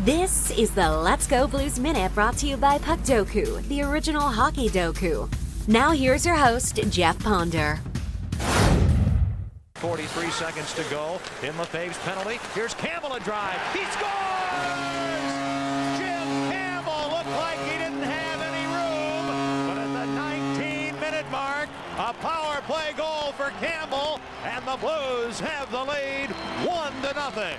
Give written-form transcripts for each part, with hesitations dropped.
This is the Let's Go Blues Minute brought to you by Puckdoku, the original hockey doku. Now here's your host, Jeff Ponder. 43 seconds to go in Lefebvre's penalty. Here's Campbell a drive. He scores! Jim Campbell looked like he didn't have any room, but at the 19-minute mark, a power play goal for Campbell, and the Blues have the lead 1-0.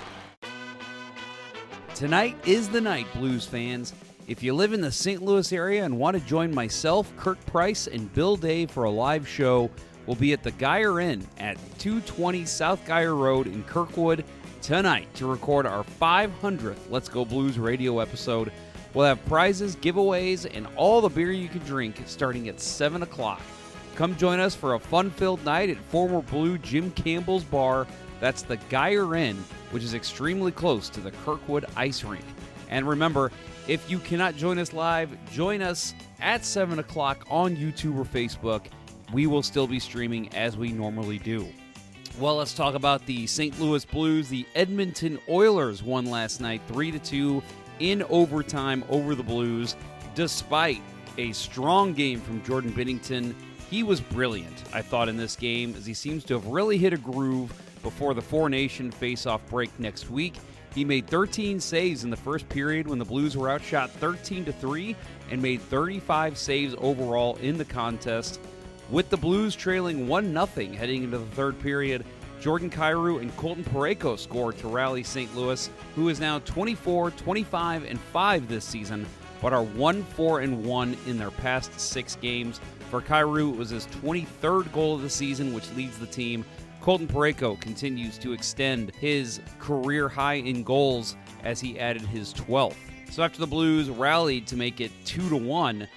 Tonight is the night, Blues fans. If you live in the St. Louis area and want to join myself, Kirk Price, and Bill Day for a live show, we'll be at the Geyer Inn at 220 South Geyer Road in Kirkwood tonight to record our 500th Let's Go Blues radio episode. We'll have prizes, giveaways, and all the beer you can drink starting at 7 o'clock. Come join us for a fun-filled night at former Blue Jim Campbell's bar. That's the Geyer Inn, which is extremely close to the Kirkwood ice rink. And remember, if you cannot join us live, join us at 7 o'clock on YouTube or Facebook. We will still be streaming as we normally do. Well, let's talk about the St. Louis Blues. The Edmonton Oilers won last night 3-2 in overtime over the Blues, despite a strong game from Jordan Binnington. He was brilliant, I thought, in this game, as he seems to have really hit a groove before the Four Nation face-off break next week. He made 13 saves in the first period when the Blues were outshot 13-3 and made 35 saves overall in the contest. With the Blues trailing 1-0 heading into the third period, Jordan Kyrou and Colton Parayko scored to rally St. Louis, who is now 24, 25, and 5 this season, but are 1-4-1 in their past 6 games. For Kyrou, it was his 23rd goal of the season, which leads the team. Colton Parayko continues to extend his career high in goals as he added his 12th. So after the Blues rallied to make it 2-1,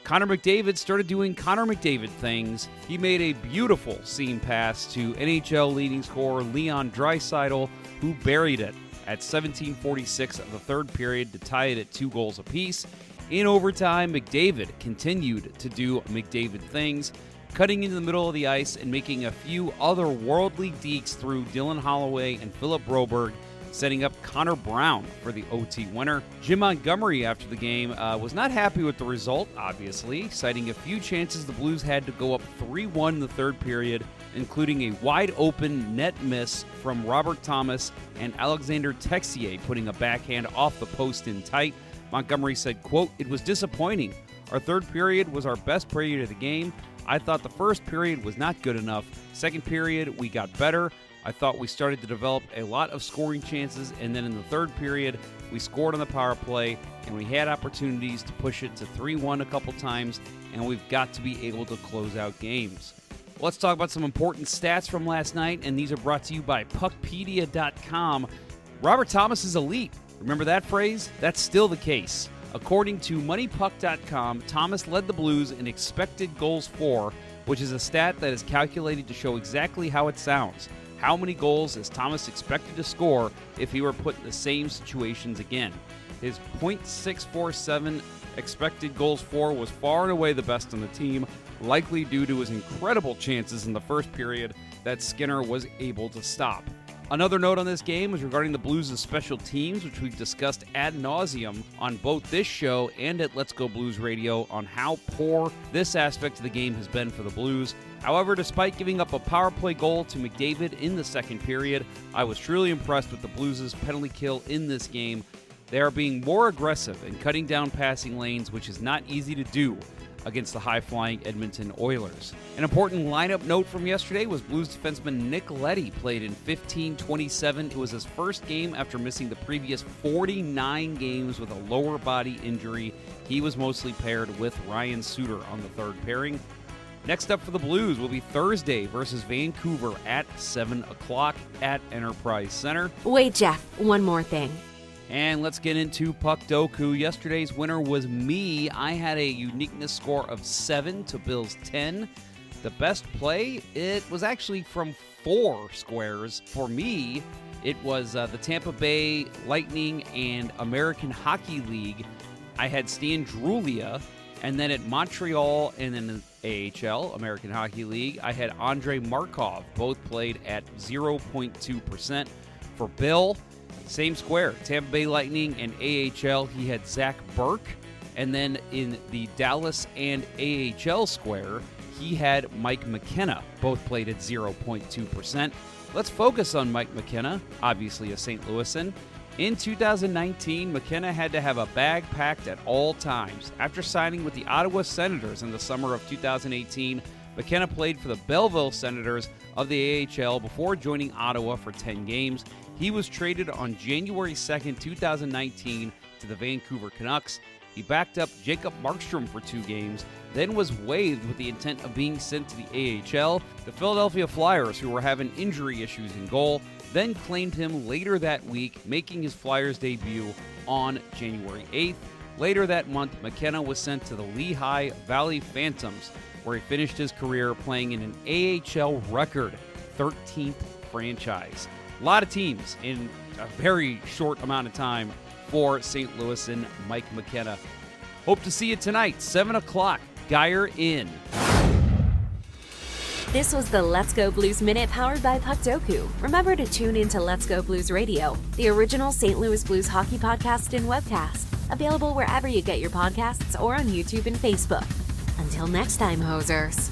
Connor McDavid started doing Connor McDavid things. He made a beautiful seam pass to NHL leading scorer Leon Draisaitl, who buried it at 17:46 of the third period to tie it at 2 goals apiece. In overtime, McDavid continued to do McDavid things, cutting into the middle of the ice and making a few otherworldly dekes through Dylan Holloway and Philip Broberg, setting up Connor Brown for the OT winner. Jim Montgomery, after the game, was not happy with the result, obviously, citing a few chances the Blues had to go up 3-1 in the third period, including a wide-open net miss from Robert Thomas and Alexander Texier putting a backhand off the post in tight. Montgomery said, quote, "It was disappointing. Our third period was our best period of the game. I thought the first period was not good enough. Second period, we got better. I thought we started to develop a lot of scoring chances, and then in the third period, we scored on the power play, and we had opportunities to push it to 3-1 a couple times, and we've got to be able to close out games." Let's talk about some important stats from last night, and these are brought to you by Puckpedia.com. Robert Thomas is elite. Remember that phrase? That's still the case. According to MoneyPuck.com, Thomas led the Blues in expected goals for, which is a stat that is calculated to show exactly how it sounds. How many goals is Thomas expected to score if he were put in the same situations again? His .647 expected goals for was far and away the best on the team, likely due to his incredible chances in the first period that Skinner was able to stop. Another note on this game is regarding the Blues' special teams, which we've discussed ad nauseum on both this show and at Let's Go Blues Radio on how poor this aspect of the game has been for the Blues. However, despite giving up a power play goal to McDavid in the second period, I was truly impressed with the Blues' penalty kill in this game. They are being more aggressive and cutting down passing lanes, which is not easy to do against the high-flying Edmonton Oilers. An important lineup note from yesterday was Blues defenseman Nick Leddy played in 15-27. It was his first game after missing the previous 49 games with a lower body injury. He was mostly paired with Ryan Suter on the third pairing. Next up for the Blues will be Thursday versus Vancouver at 7 o'clock at Enterprise Center. Wait, Jeff, one more thing. And let's get into Puckdoku. Yesterday's winner was me. I had a uniqueness score of 7 to Bill's 10. The best play, it was actually from 4 squares. For me, it was the Tampa Bay Lightning and American Hockey League. I had Stan Drulia, and then at Montreal and then AHL, American Hockey League, I had Andrei Markov. Both played at 0.2%. For Bill, Same square, Tampa Bay Lightning and AHL, he had Zach Burke. And then in the Dallas and AHL square, he had Mike McKenna. Both played at 0.2%. Let's focus on Mike McKenna, obviously a St. Louisan. In 2019, McKenna had to have a bag packed at all times. After signing with the Ottawa Senators in the summer of 2018, McKenna played for the Belleville Senators of the AHL before joining Ottawa for 10 games. He was traded on January 2nd, 2019 to the Vancouver Canucks. He backed up Jacob Markstrom for 2 games, then was waived with the intent of being sent to the AHL. The Philadelphia Flyers, who were having injury issues in goal, then claimed him later that week, making his Flyers debut on January 8th. Later that month, McKenna was sent to the Lehigh Valley Phantoms, where he finished his career playing in an AHL record 13th franchise. A lot of teams in a very short amount of time for St. Louis and Mike McKenna. Hope to see you tonight, 7 o'clock, Geyer Inn. This was the Let's Go Blues Minute powered by Puckdoku. Remember to tune into Let's Go Blues Radio, the original St. Louis Blues hockey podcast and webcast. Available wherever you get your podcasts or on YouTube and Facebook. Until next time, hosers.